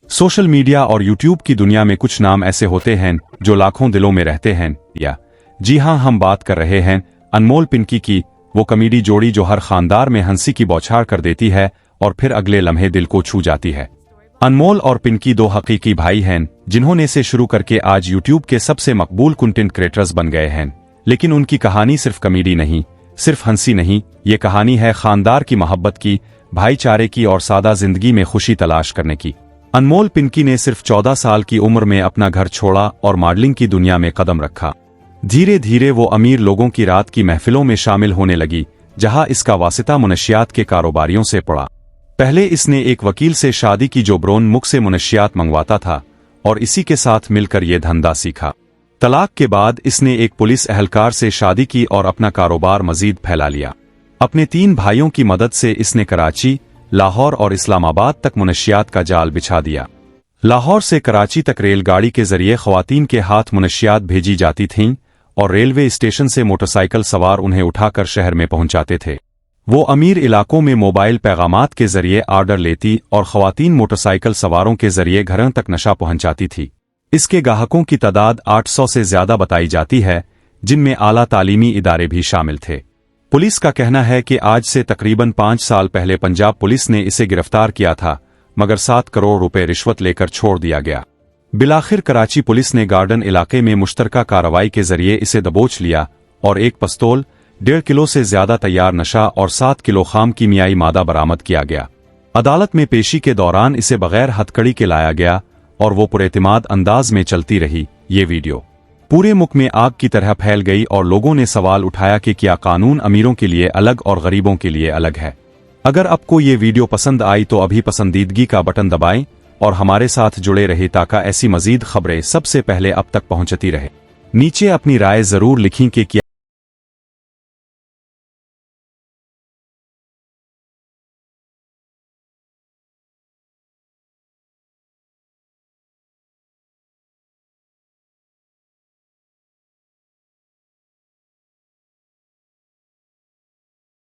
Social media और YouTube की दुनिया में कुछ नाम ऐसे होते हैं जो लाखों दिलों में रहते हैं। या जी हां, हम बात कर रहे हैं अनमोल पिंकी की, वो कॉमेडी जोड़ी जो हर खानदार में हंसी की बौछार कर देती है और फिर अगले लम्हे दिल को छू जाती है। अनमोल और पिंकी दो हकीकी भाई हैं जिन्होंने इसे शुरू करके आज यूट्यूब के सबसे मकबूल कंटेंट क्रिएटर्स बन गए हैं। लेकिन उनकी कहानी सिर्फ कॉमेडी नहीं, सिर्फ हंसी नहीं, ये कहानी है खानदार की मोहब्बत की, भाईचारे की और सादा जिंदगी में खुशी तलाश करने की। अनमोल पिंकी ने सिर्फ 14 साल की उम्र में अपना घर छोड़ा और मॉडलिंग की दुनिया में कदम रखा। धीरे धीरे वो अमीर लोगों की रात की महफिलों में शामिल होने लगी, जहां इसका वासिता मुनशियात के कारोबारियों से पड़ा। पहले इसने एक वकील से शादी की जो ब्रोन मुख से मुनशियात मंगवाता था और इसी के साथ मिलकर ये धंधा सीखा। तलाक के बाद इसने एक पुलिस एहलकार से शादी की और अपना कारोबार मजीद फैला लिया। अपने 3 भाइयों की मदद से इसने कराची, लाहौर और इस्लामाबाद तक मुनशियात का जाल बिछा दिया। लाहौर से कराची तक रेलगाड़ी के जरिए ख्वातीन के हाथ मुनशियात भेजी जाती थीं और रेलवे स्टेशन से मोटरसाइकिल सवार उन्हें उठाकर शहर में पहुंचाते थे। वो अमीर इलाकों में मोबाइल पैगामात के जरिए आर्डर लेती और ख्वातीन मोटरसाइकिल सवारों के जरिए घरों तक नशा पहुंचाती थी। इसके ग्राहकों की तादाद 800 से ज्यादा बताई जाती है, जिनमें आला तालीमी इदारे भी शामिल थे। पुलिस का कहना है कि आज से तकरीबन 5 साल पहले पंजाब पुलिस ने इसे गिरफ्तार किया था, मगर 7 करोड़ रुपए रिश्वत लेकर छोड़ दिया गया। बिलाखिर कराची पुलिस ने गार्डन इलाके में मुश्तरका कार्रवाई के जरिए इसे दबोच लिया और एक पिस्तौल, 1.5 किलो से ज्यादा तैयार नशा और 7 किलो खाम कीमियाई मादा बरामद किया गया। अदालत में पेशी के दौरान इसे बगैर हथकड़ी के लाया गया और वो पुरएतिमाद अंदाज में चलती रही। ये वीडियो पूरे मुल्क में आग की तरह फैल गई और लोगों ने सवाल उठाया कि क्या कानून अमीरों के लिए अलग और गरीबों के लिए अलग है। अगर आपको ये वीडियो पसंद आई तो अभी पसंदीदगी का बटन दबाएं और हमारे साथ जुड़े रहे ताकि ऐसी मजीद खबरें सबसे पहले अब तक पहुंचती रहे। नीचे अपनी राय जरूर लिखें कि क्या